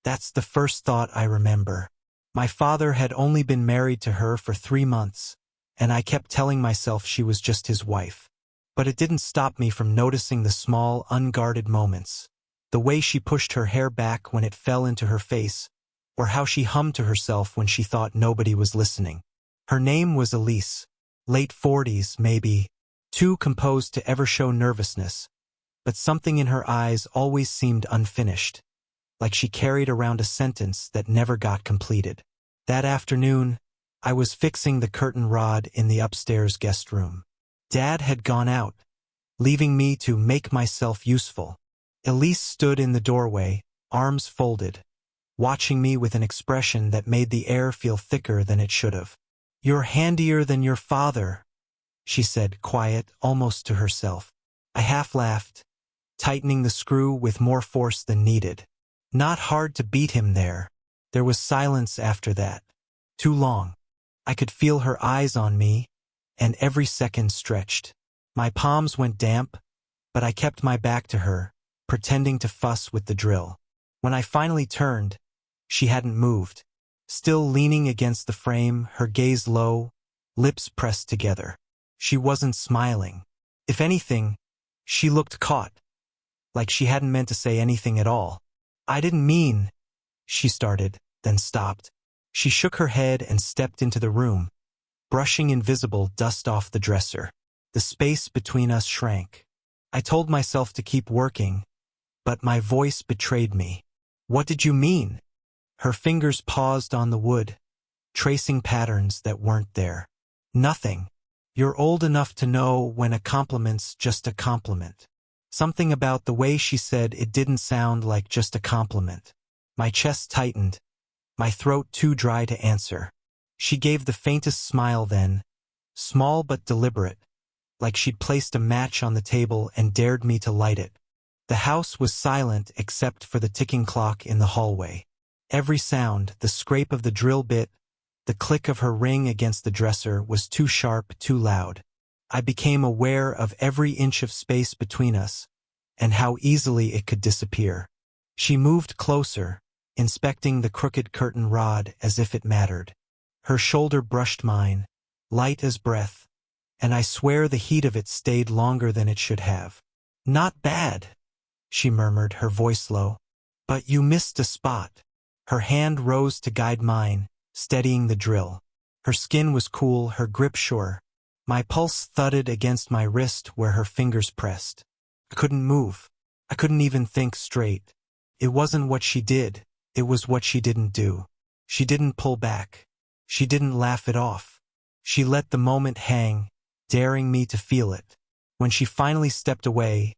That's the first thought I remember. My father had only been married to her for 3 months, and I kept telling myself she was just his wife. But it didn't stop me from noticing the small, unguarded moments. The way she pushed her hair back when it fell into her face, or how she hummed to herself when she thought nobody was listening. Her name was Elise, late 40s maybe, too composed to ever show nervousness, but something in her eyes always seemed unfinished, like she carried around a sentence that never got completed. That afternoon, I was fixing the curtain rod in the upstairs guest room. Dad had gone out, leaving me to make myself useful. Elise stood in the doorway, arms folded, watching me with an expression that made the air feel thicker than it should have. "You're handier than your father," she said, quiet, almost to herself. I half laughed, tightening the screw with more force than needed. Not hard to beat him there. There was silence after that. Too long. I could feel her eyes on me, and every second stretched. My palms went damp, but I kept my back to her, pretending to fuss with the drill. When I finally turned, she hadn't moved. Still leaning against the frame, her gaze low, lips pressed together. She wasn't smiling. If anything, she looked caught, like she hadn't meant to say anything at all. "I didn't mean," she started, then stopped. She shook her head and stepped into the room, brushing invisible dust off the dresser. The space between us shrank. I told myself to keep working, but my voice betrayed me. "What did you mean?" Her fingers paused on the wood, tracing patterns that weren't there. "Nothing. You're old enough to know when a compliment's just a compliment." Something about the way she said it didn't sound like just a compliment. My chest tightened, my throat too dry to answer. She gave the faintest smile then, small but deliberate, like she'd placed a match on the table and dared me to light it. The house was silent except for the ticking clock in the hallway. Every sound, the scrape of the drill bit, the click of her ring against the dresser, was too sharp, too loud. I became aware of every inch of space between us, and how easily it could disappear. She moved closer, inspecting the crooked curtain rod as if it mattered. Her shoulder brushed mine, light as breath, and I swear the heat of it stayed longer than it should have. "Not bad," she murmured, her voice low. "But you missed a spot." Her hand rose to guide mine, steadying the drill. Her skin was cool, her grip sure. My pulse thudded against my wrist where her fingers pressed. I couldn't move. I couldn't even think straight. It wasn't what she did, it was what she didn't do. She didn't pull back. She didn't laugh it off. She let the moment hang, daring me to feel it. When she finally stepped away,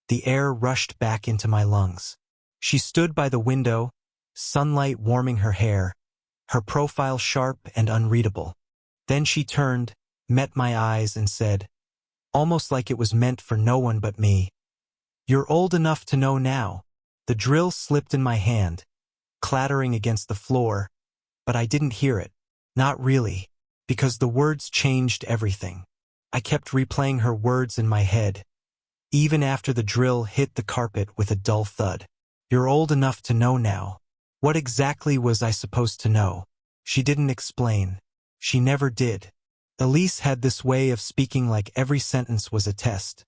the air rushed back into my lungs. She stood by the window, sunlight warming her hair, her profile sharp and unreadable. Then she turned, met my eyes and said, almost like it was meant for no one but me, "You're old enough to know now." The drill slipped in my hand, clattering against the floor, but I didn't hear it. Not really, because the words changed everything. I kept replaying her words in my head, even after the drill hit the carpet with a dull thud. "You're old enough to know now." What exactly was I supposed to know? She didn't explain. She never did. Elise had this way of speaking like every sentence was a test.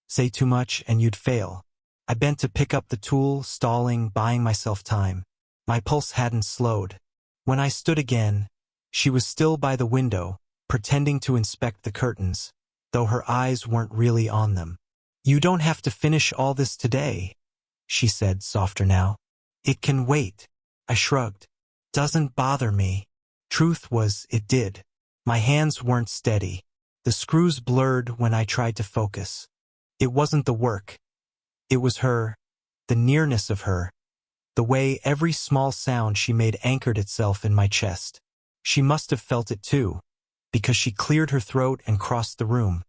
Say too much and you'd fail. I bent to pick up the tool, stalling, buying myself time. My pulse hadn't slowed. When I stood again, she was still by the window, pretending to inspect the curtains, though her eyes weren't really on them. "You don't have to finish all this today," she said, softer now. "It can wait." I shrugged. "Doesn't bother me." Truth was, it did. My hands weren't steady. The screws blurred when I tried to focus. It wasn't the work. It was her, the nearness of her, the way every small sound she made anchored itself in my chest. She must have felt it too, because she cleared her throat and crossed the room,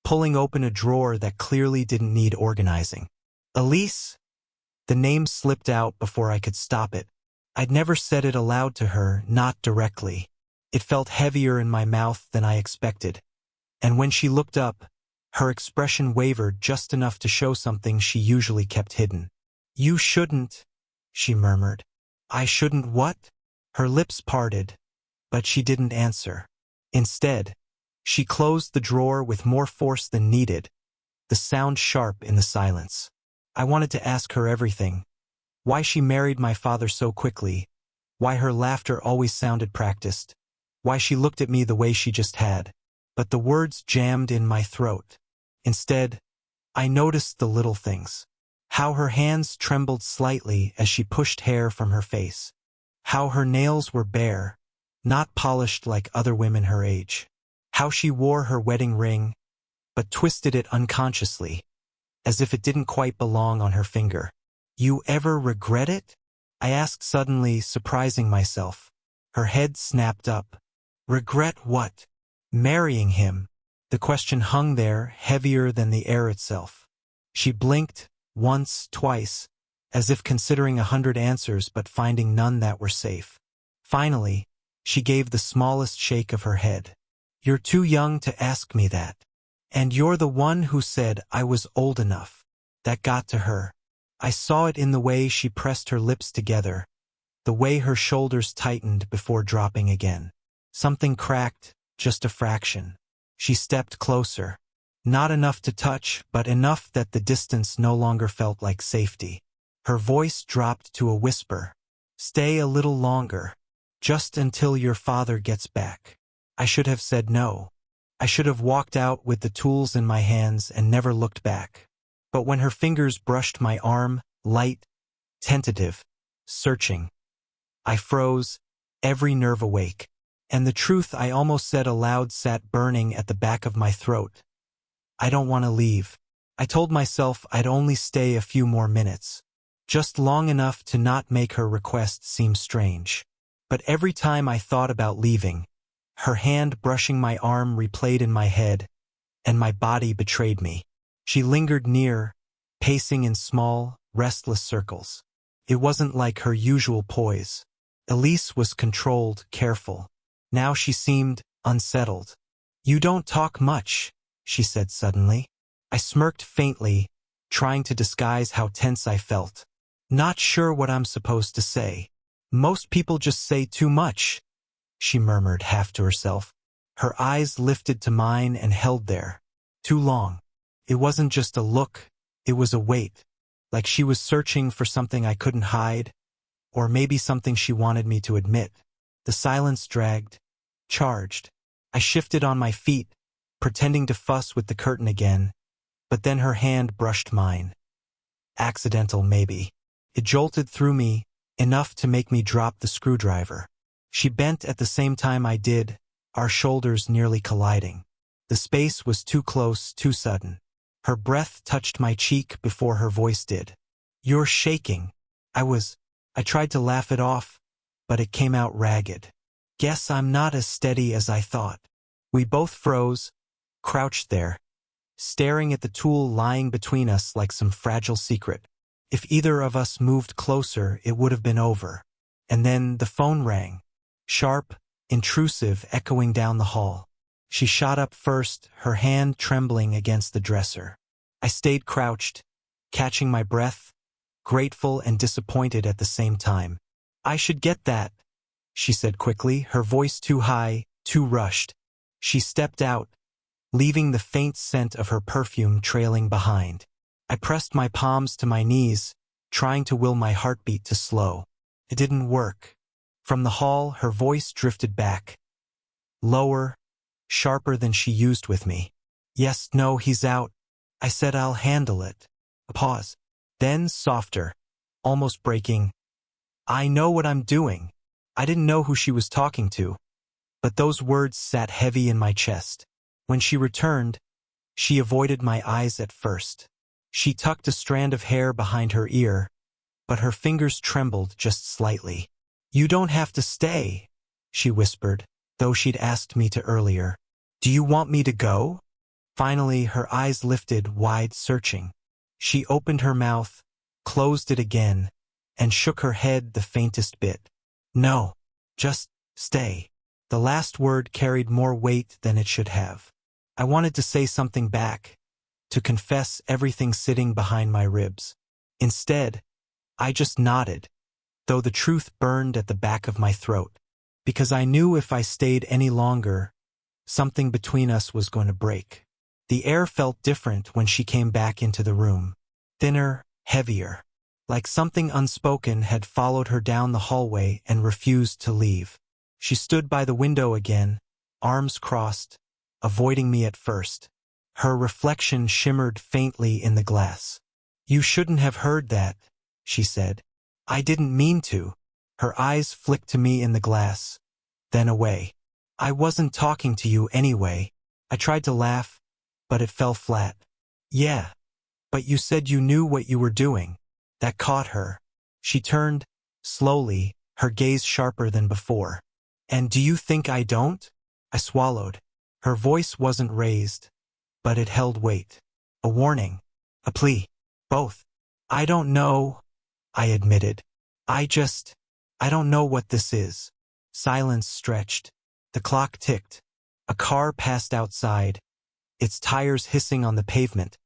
pulling open a drawer that clearly didn't need organizing. "Elise?" The name slipped out before I could stop it. I'd never said it aloud to her, not directly. It felt heavier in my mouth than I expected. And when she looked up, her expression wavered just enough to show something she usually kept hidden. "You shouldn't," she murmured. I shouldn't what? Her lips parted, but she didn't answer. Instead, she closed the drawer with more force than needed, the sound sharp in the silence. I wanted to ask her everything. Why she married my father so quickly, why her laughter always sounded practiced, why she looked at me the way she just had. But the words jammed in my throat. Instead, I noticed the little things. How her hands trembled slightly as she pushed hair from her face. How her nails were bare, not polished like other women her age. How she wore her wedding ring, but twisted it unconsciously, as if it didn't quite belong on her finger. You ever regret it? I asked suddenly, surprising myself. Her head snapped up. Regret what? Marrying him. The question hung there, heavier than the air itself. She blinked, once, twice, as if considering 100 answers but finding none that were safe. Finally, she gave the smallest shake of her head. You're too young to ask me that. And you're the one who said I was old enough. That got to her. I saw it in the way she pressed her lips together, the way her shoulders tightened before dropping again. Something cracked, just a fraction. She stepped closer. Not enough to touch, but enough that the distance no longer felt like safety. Her voice dropped to a whisper. Stay a little longer. Just until your father gets back. I should have said no. I should have walked out with the tools in my hands and never looked back. But when her fingers brushed my arm, light, tentative, searching, I froze, every nerve awake. And the truth I almost said aloud sat burning at the back of my throat. I don't want to leave. I told myself I'd only stay a few more minutes. Just long enough to not make her request seem strange. But every time I thought about leaving, her hand brushing my arm replayed in my head, and my body betrayed me. She lingered near, pacing in small, restless circles. It wasn't like her usual poise. Elise was controlled, careful. Now she seemed unsettled. You don't talk much, she said suddenly. I smirked faintly, trying to disguise how tense I felt. Not sure what I'm supposed to say. Most people just say too much, she murmured half to herself. Her eyes lifted to mine and held there. Too long. It wasn't just a look, it was a wait. Like she was searching for something I couldn't hide, or maybe something she wanted me to admit. The silence dragged, charged. I shifted on my feet, pretending to fuss with the curtain again, but then her hand brushed mine. Accidental, maybe. It jolted through me, enough to make me drop the screwdriver. She bent at the same time I did, our shoulders nearly colliding. The space was too close, too sudden. Her breath touched my cheek before her voice did. You're shaking. I tried to laugh it off, but it came out ragged. Guess I'm not as steady as I thought. We both froze, crouched there, staring at the tool lying between us like some fragile secret. If either of us moved closer, it would have been over. And then the phone rang. Sharp, intrusive, echoing down the hall. She shot up first, her hand trembling against the dresser. I stayed crouched, catching my breath, grateful and disappointed at the same time. I should get that, she said quickly, her voice too high, too rushed. She stepped out, leaving the faint scent of her perfume trailing behind. I pressed my palms to my knees, trying to will my heartbeat to slow. It didn't work. From the hall, her voice drifted back. Lower, sharper than she used with me. Yes, no, he's out. I said I'll handle it. A pause. Then softer, almost breaking. I know what I'm doing. I didn't know who she was talking to, but those words sat heavy in my chest. When she returned, she avoided my eyes at first. She tucked a strand of hair behind her ear, but her fingers trembled just slightly. You don't have to stay, she whispered, though she'd asked me to earlier. Do you want me to go? Finally, her eyes lifted wide, searching. She opened her mouth, closed it again, and shook her head the faintest bit. No, just stay. The last word carried more weight than it should have. I wanted to say something back, to confess everything sitting behind my ribs. Instead, I just nodded. though the truth burned at the back of my throat. Because I knew if I stayed any longer, something between us was going to break. The air felt different when she came back into the room. Thinner, heavier. Like something unspoken had followed her down the hallway and refused to leave. She stood by the window again, arms crossed, avoiding me at first. Her reflection shimmered faintly in the glass. "You shouldn't have heard that," she said. "I didn't mean to." Her eyes flicked to me in the glass, then away. "I wasn't talking to you anyway." I tried to laugh, but it fell flat. "Yeah, but you said you knew what you were doing." That caught her. She turned, slowly, her gaze sharper than before. "And do you think I don't?" I swallowed. Her voice wasn't raised, but it held weight. A warning. A plea. Both. "I don't know," I admitted. I don't know what this is." Silence stretched. The clock ticked. A car passed outside, its tires hissing on the pavement.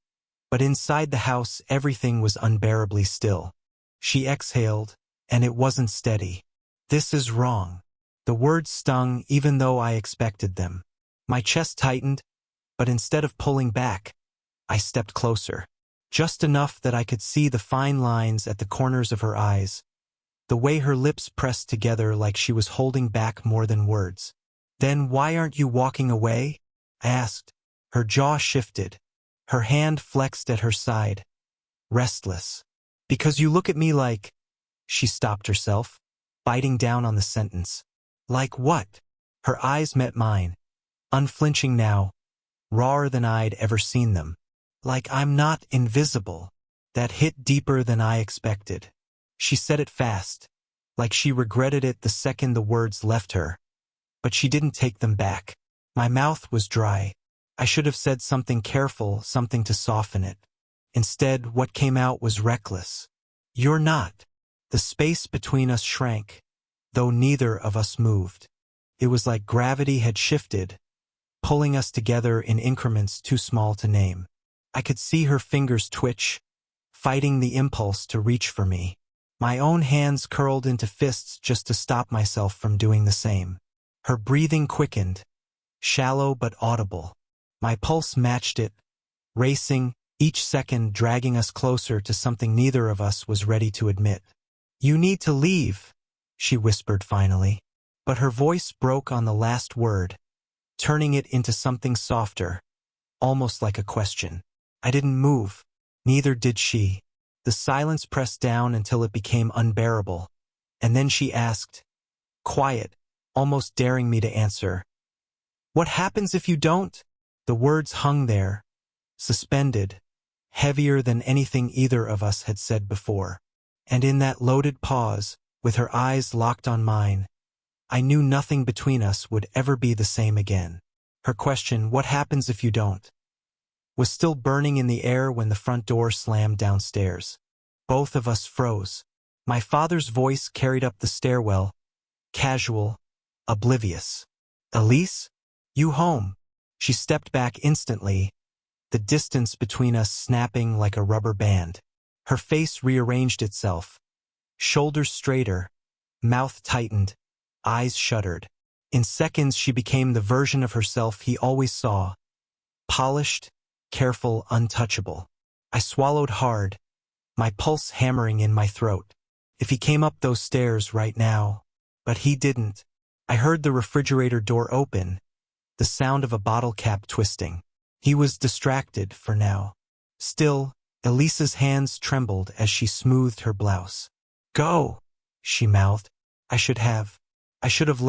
But inside the house everything was unbearably still. She exhaled, and it wasn't steady. "This is wrong." The words stung even though I expected them. My chest tightened, but instead of pulling back, I stepped closer. Just enough that I could see the fine lines at the corners of her eyes, the way her lips pressed together like she was holding back more than words. "Then why aren't you walking away?" I asked. Her jaw shifted. Her hand flexed at her side. Restless. "Because you look at me like—" She stopped herself, biting down on the sentence. "Like what?" Her eyes met mine, unflinching now, rawer than I'd ever seen them. "Like I'm not invisible." That hit deeper than I expected. She said it fast, like she regretted it the second the words left her. But she didn't take them back. My mouth was dry. I should have said something careful, something to soften it. Instead, what came out was reckless. "You're not." The space between us shrank, though neither of us moved. It was like gravity had shifted, pulling us together in increments too small to name. I could see her fingers twitch, fighting the impulse to reach for me. My own hands curled into fists just to stop myself from doing the same. Her breathing quickened, shallow but audible. My pulse matched it, racing, each second dragging us closer to something neither of us was ready to admit. "You need to leave," she whispered finally. But her voice broke on the last word, turning it into something softer, almost like a question. I didn't move. Neither did she. The silence pressed down until it became unbearable, and then she asked, quiet, almost daring me to answer, "What happens if you don't?" The words hung there, suspended, heavier than anything either of us had said before. And in that loaded pause, with her eyes locked on mine, I knew nothing between us would ever be the same again. Her question, "What happens if you don't?" was still burning in the air when the front door slammed downstairs. Both of us froze. My father's voice carried up the stairwell, casual, oblivious. "Elise? You home?" She stepped back instantly, the distance between us snapping like a rubber band. Her face rearranged itself, shoulders straighter, mouth tightened, eyes shuttered. In seconds she became the version of herself he always saw, polished, careful, untouchable. I swallowed hard, my pulse hammering in my throat. If he came up those stairs right now, but he didn't. I heard the refrigerator door open, the sound of a bottle cap twisting. He was distracted for now. Still, Elisa's hands trembled as she smoothed her blouse. "Go," she mouthed. I should have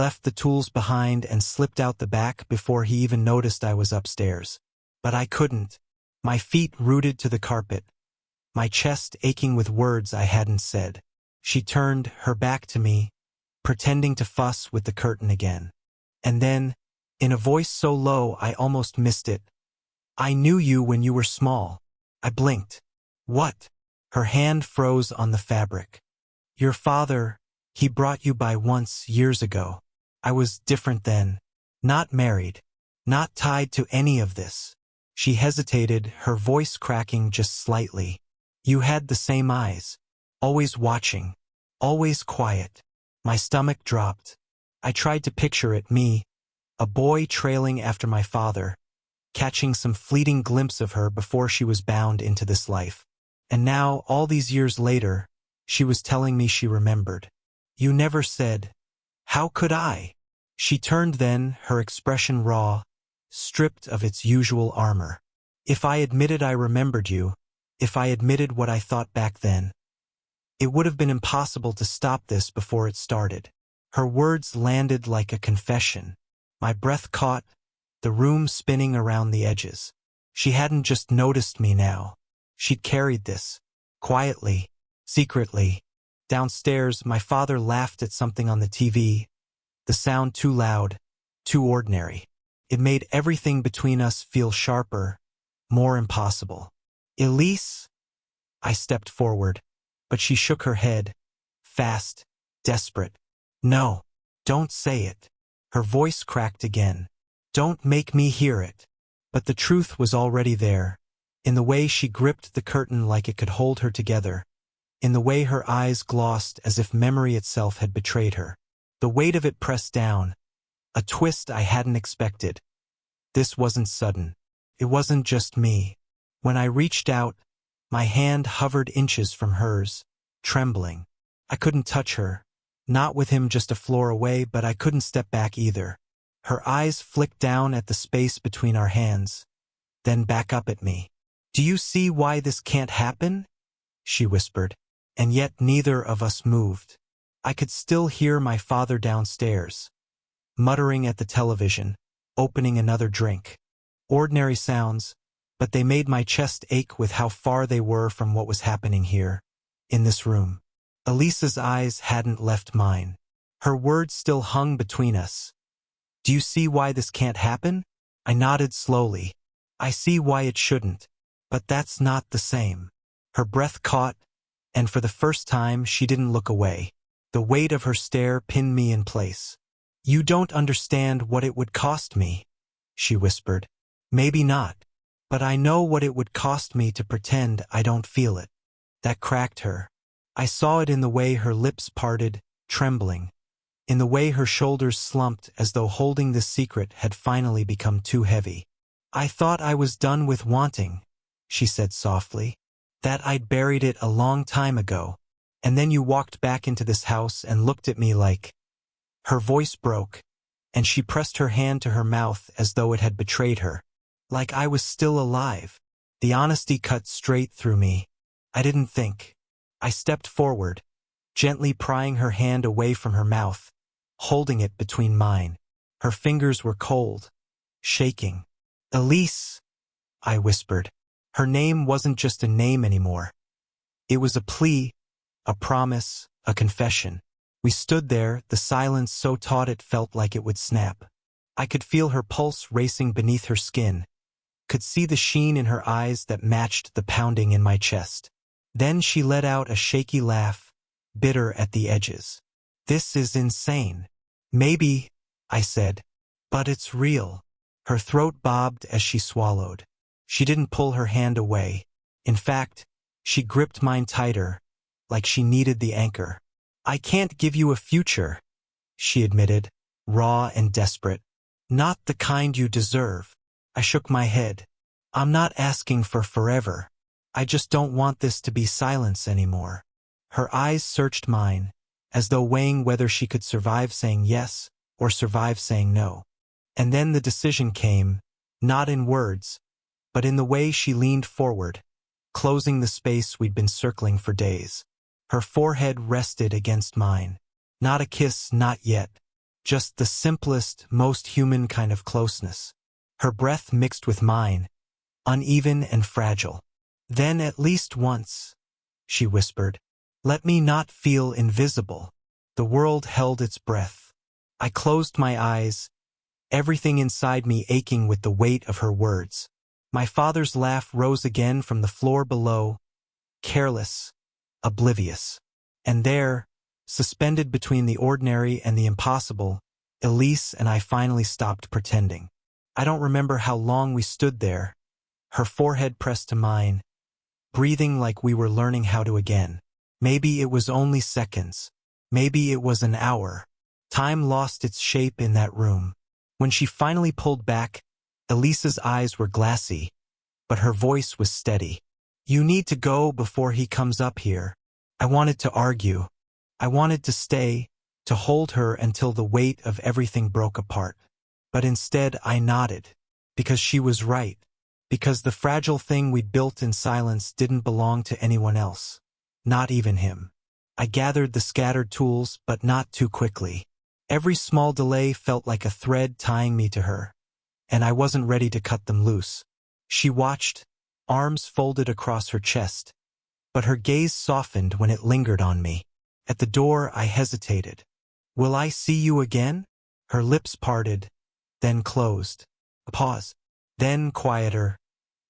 left the tools behind and slipped out the back before he even noticed I was upstairs. But I couldn't. My feet rooted to the carpet, my chest aching with words I hadn't said. She turned her back to me, pretending to fuss with the curtain again. And then, in a voice so low I almost missed it, "I knew you when you were small." I blinked. "What?" Her hand froze on the fabric. "Your father, he brought you by once years ago. I was different then. Not married. Not tied to any of this." She hesitated, her voice cracking just slightly. "You had the same eyes. Always watching. always quiet. My stomach dropped. I tried to picture it, me, a boy trailing after my father, catching some fleeting glimpse of her before she was bound into this life. And now, all these years later, she was telling me she remembered. You never said. How could I? She turned then, her expression raw, stripped of its usual armor. If I admitted I remembered you, if I admitted what I thought back then, it would have been impossible to stop this before it started. Her words landed like a confession. My breath caught, the room spinning around the edges. She hadn't just noticed me now. She'd carried this. Quietly, secretly. Downstairs, my father laughed at something on the TV. The sound too loud, too ordinary. It made everything between us feel sharper, more impossible. Elise? I stepped forward, but she shook her head, fast, desperate. No, don't say it. Her voice cracked again. Don't make me hear it. But the truth was already there, in the way she gripped the curtain like it could hold her together, in the way her eyes glossed as if memory itself had betrayed her. The weight of it pressed down, a twist I hadn't expected. This wasn't sudden. It wasn't just me. When I reached out, my hand hovered inches from hers, trembling. I couldn't touch her, not with him just a floor away, but I couldn't step back either. Her eyes flicked down at the space between our hands, then back up at me. Do you see why this can't happen? She whispered, and yet neither of us moved. I could still hear my father downstairs, muttering at the television, opening another drink. Ordinary sounds, but they made my chest ache with how far they were from what was happening here, in this room. Elisa's eyes hadn't left mine. Her words still hung between us. Do you see why this can't happen? I nodded slowly. I see why it shouldn't, but that's not the same. Her breath caught, and for the first time she didn't look away. The weight of her stare pinned me in place. You don't understand what it would cost me, she whispered. Maybe not, but I know what it would cost me to pretend I don't feel it. That cracked her. I saw it in the way her lips parted, trembling, in the way her shoulders slumped as though holding this secret had finally become too heavy. I thought I was done with wanting, she said softly, that I'd buried it a long time ago, and then you walked back into this house and looked at me like... Her voice broke, and she pressed her hand to her mouth as though it had betrayed her. Like I was still alive. The honesty cut straight through me. I didn't think. I stepped forward, gently prying her hand away from her mouth, holding it between mine. Her fingers were cold, shaking. Elise, I whispered. Her name wasn't just a name anymore. It was a plea, a promise, a confession. We stood there, the silence so taut it felt like it would snap. I could feel her pulse racing beneath her skin, could see the sheen in her eyes that matched the pounding in my chest. Then she let out a shaky laugh, bitter at the edges. This is insane. Maybe, I said, but it's real. Her throat bobbed as she swallowed. She didn't pull her hand away. In fact, she gripped mine tighter, like she needed the anchor. I can't give you a future, she admitted, raw and desperate. Not the kind you deserve. I shook my head. I'm not asking for forever. I just don't want this to be silence anymore. Her eyes searched mine, as though weighing whether she could survive saying yes or survive saying no. And then the decision came, not in words, but in the way she leaned forward, closing the space we'd been circling for days. Her forehead rested against mine. Not a kiss, not yet. Just the simplest, most human kind of closeness. Her breath mixed with mine, uneven and fragile. Then at least once, she whispered, let me not feel invisible. The world held its breath. I closed my eyes, everything inside me aching with the weight of her words. My father's laugh rose again from the floor below, careless, oblivious. And there, suspended between the ordinary and the impossible, Elise and I finally stopped pretending. I don't remember how long we stood there, her forehead pressed to mine, breathing like we were learning how to again. Maybe it was only seconds, Maybe it was an hour. Time lost its shape in that room. When she finally pulled back, Elisa's eyes were glassy, but her voice was steady. You need to go before he comes up here. I wanted to argue. I wanted to stay, to hold her until the weight of everything broke apart. But instead I nodded. Because she was right. Because the fragile thing we'd built in silence didn't belong to anyone else. Not even him. I gathered the scattered tools, but not too quickly. Every small delay felt like a thread tying me to her, and I wasn't ready to cut them loose. She watched, arms folded across her chest, but her gaze softened when it lingered on me. At the door, I hesitated. Will I see you again? Her lips parted, then closed. A pause. Then quieter.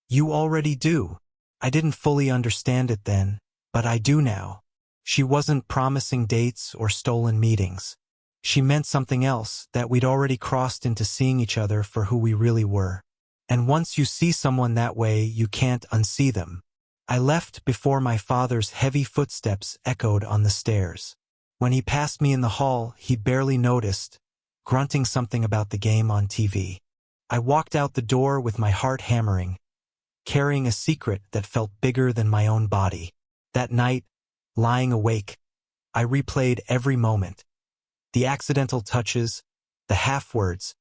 You already do. I didn't fully understand it then, but I do now. She wasn't promising dates or stolen meetings. She meant something else, that we'd already crossed into seeing each other for who we really were. And once you see someone that way, you can't unsee them. I left before my father's heavy footsteps echoed on the stairs. When he passed me in the hall, he barely noticed, grunting something about the game on TV. I walked out the door with my heart hammering, carrying a secret that felt bigger than my own body. That night, lying awake, I replayed every moment. The accidental touches, the half-words,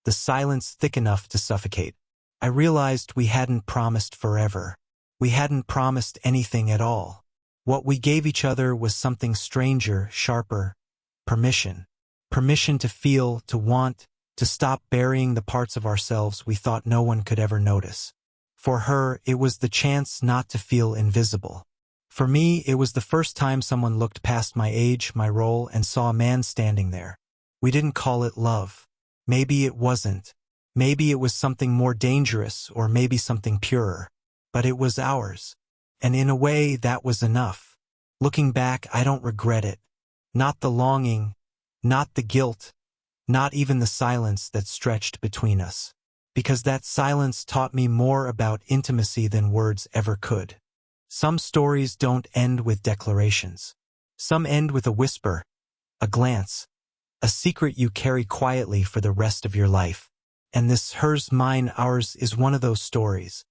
the silence thick enough to suffocate. I realized we hadn't promised forever. We hadn't promised anything at all. What we gave each other was something stranger, sharper. Permission. Permission to feel, to want, to stop burying the parts of ourselves we thought no one could ever notice. For her, it was the chance not to feel invisible. For me, it was the first time someone looked past my age, my role, and saw a man standing there. We didn't call it love. Maybe it wasn't. Maybe it was something more dangerous, or maybe something purer. But it was ours. And in a way, that was enough. Looking back, I don't regret it. Not the longing, not the guilt, not even the silence that stretched between us. Because that silence taught me more about intimacy than words ever could. Some stories don't end with declarations. Some end with a whisper, a glance, a secret you carry quietly for the rest of your life. And this hers, mine, ours is one of those stories.